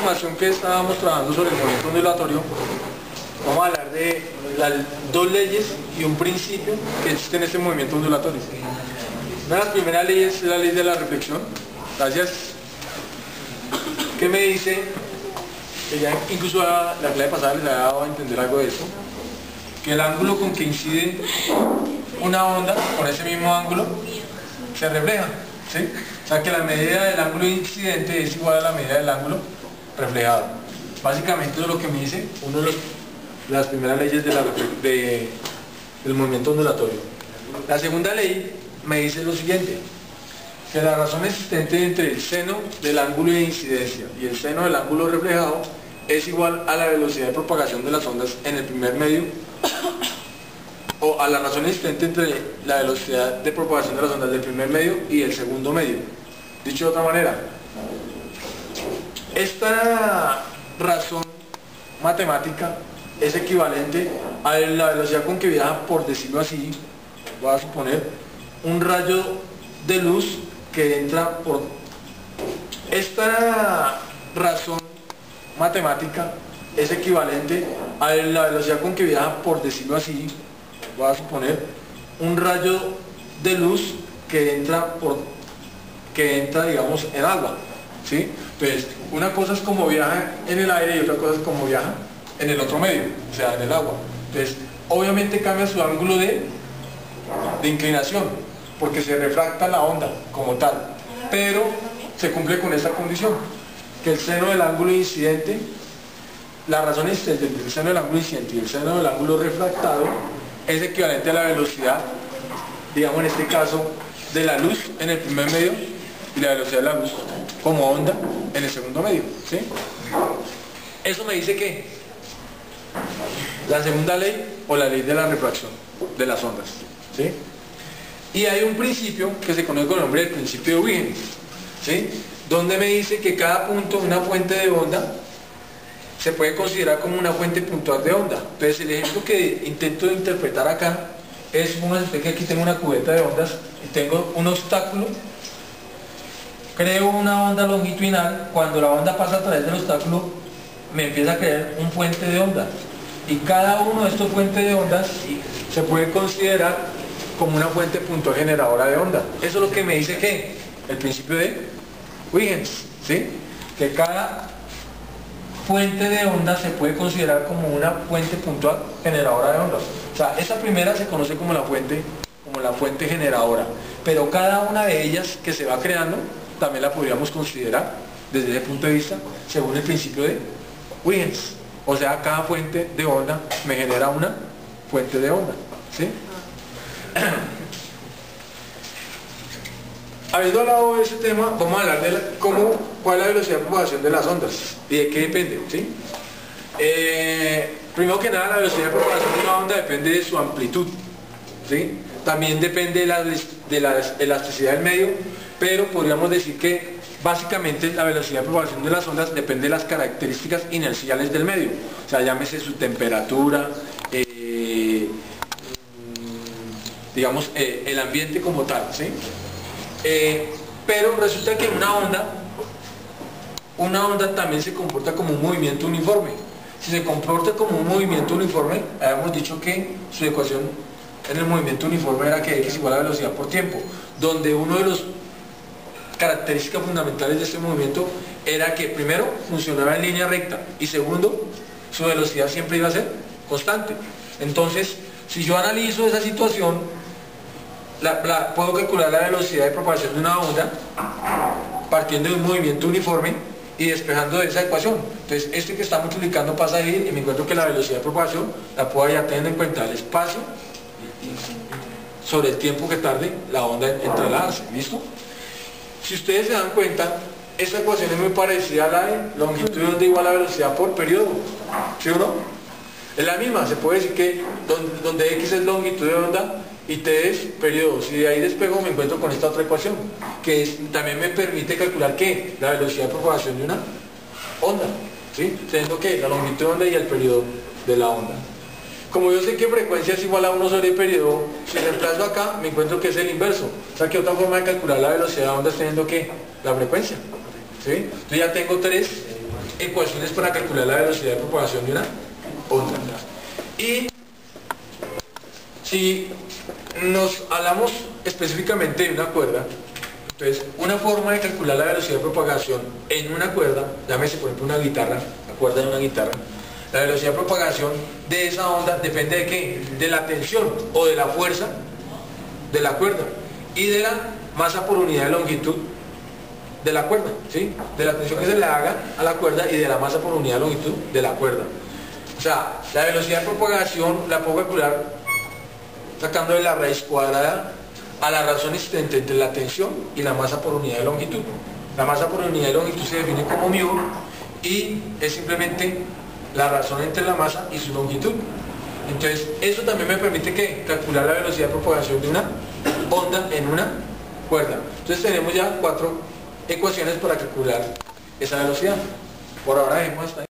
información que estábamos trabajando sobre el movimiento ondulatorio, vamos a hablar de las dos leyes y un principio que existe en este movimiento ondulatorio. Una de las primeras leyes es la ley de la reflexión. Gracias. ¿Qué me dice? Que ya incluso la clase pasada les ha dado a entender algo de eso. Que el ángulo con que incide una onda, con ese mismo ángulo, se refleja. ¿Sí? O sea que la medida del ángulo incidente es igual a la medida del ángulo reflejado. Básicamente eso es lo que me dice una de las primeras leyes del movimiento ondulatorio. La segunda ley me dice lo siguiente, que la razón existente entre el seno del ángulo de incidencia y el seno del ángulo reflejado es igual a la velocidad de propagación de las ondas en el primer medio, o a la razón existente entre la velocidad de propagación de las ondas del primer medio y el segundo medio. Dicho de otra manera, esta razón matemática es equivalente a la velocidad con que viaja, por decirlo así, voy a suponer, un rayo de luz que entra por... Esta razón matemática es equivalente a la velocidad con que viaja, por decirlo así, voy a suponer, un rayo de luz que entra digamos en agua, ¿sí? Entonces, una cosa es como viaja en el aire y otra cosa es como viaja en el otro medio, o sea, en el agua. Entonces, obviamente cambia su ángulo de inclinación, porque se refracta la onda como tal, pero se cumple con esta condición, que el seno del ángulo incidente, la razón existente entre el seno del ángulo incidente y el seno del ángulo refractado es equivalente a la velocidad, digamos en este caso, de la luz en el primer medio y la velocidad de la luz como onda en el segundo medio, ¿sí? Eso me dice que la segunda ley, o la ley de la refracción de las ondas, ¿sí? Y hay un principio que se conoce con el nombre del principio de Huygens, ¿sí? Donde me dice que cada punto de una fuente de onda se puede considerar como una fuente puntual de onda. Entonces el ejemplo que intento interpretar acá es, que aquí tengo una cubeta de ondas y tengo un obstáculo, creo una onda longitudinal, cuando la onda pasa a través del obstáculo me empieza a crear un puente de onda, y cada uno de estos puentes de ondas se puede considerar como una fuente puntual generadora de onda. Eso es lo que me dice que el principio de Huygens, ¿sí? Que cada fuente de onda se puede considerar como una fuente puntual generadora de ondas. O sea, esa primera se conoce como la fuente generadora, pero cada una de ellas que se va creando también la podríamos considerar desde ese punto de vista según el principio de Huygens. O sea, cada fuente de onda me genera una fuente de onda, ¿sí? Habiendo hablado de ese tema, vamos a hablar de cuál es la velocidad de propagación de las ondas y de qué depende, ¿sí? Primero que nada, la velocidad de propagación de una onda depende de su amplitud, ¿sí? También depende de la elasticidad del medio, pero podríamos decir que básicamente la velocidad de propagación de las ondas depende de las características inerciales del medio, o sea, llámese su temperatura, digamos, el ambiente como tal, ¿sí? Pero resulta que una onda también se comporta como un movimiento uniforme. Si se comporta como un movimiento uniforme, habíamos dicho que su ecuación en el movimiento uniforme era que x igual a velocidad por tiempo, donde uno de los características fundamentales de este movimiento era que primero funcionaba en línea recta y segundo, su velocidad siempre iba a ser constante. Entonces, si yo analizo esa situación, puedo calcular la velocidad de propagación de una onda partiendo de un movimiento uniforme y despejando de esa ecuación. Entonces, este que está multiplicando pasa a ir y me encuentro que la velocidad de propagación la puedo ya tener en cuenta el espacio sobre el tiempo que tarde la onda en trasladarse. ¿Listo? Si ustedes se dan cuenta, esta ecuación es muy parecida a la de longitud de onda igual a velocidad por periodo, ¿sí o no? Es la misma, se puede decir que donde x es longitud de onda y t es periodo. Si de ahí despego me encuentro con esta otra ecuación, que también me permite calcular ¿qué? La velocidad de propagación de una onda, ¿sí? Teniendo que la longitud de onda y el periodo de la onda. Como yo sé que frecuencia es igual a 1 sobre el periodo, si reemplazo acá me encuentro que es el inverso. O sea, que otra forma de calcular la velocidad de onda es teniendo que la frecuencia, ¿sí? Entonces ya tengo tres ecuaciones para calcular la velocidad de propagación de una onda. Y si nos hablamos específicamente de una cuerda, entonces una forma de calcular la velocidad de propagación en una cuerda, llámese por ejemplo una guitarra, la cuerda de una guitarra, la velocidad de propagación de esa onda depende de ¿qué? De la tensión o de la fuerza de la cuerda y de la masa por unidad de longitud de la cuerda, ¿sí? De la tensión que se le haga a la cuerda y de la masa por unidad de longitud de la cuerda. O sea, la velocidad de propagación la puedo calcular sacando de la raíz cuadrada a la razón existente entre la tensión y la masa por unidad de longitud. La masa por unidad de longitud se define como μ y es simplemente la razón entre la masa y su longitud. Entonces, eso también me permite ¿qué? Calcular la velocidad de propagación de una onda en una cuerda. Entonces tenemos ya 4 ecuaciones para calcular esa velocidad. Por ahora dejemos hasta ahí.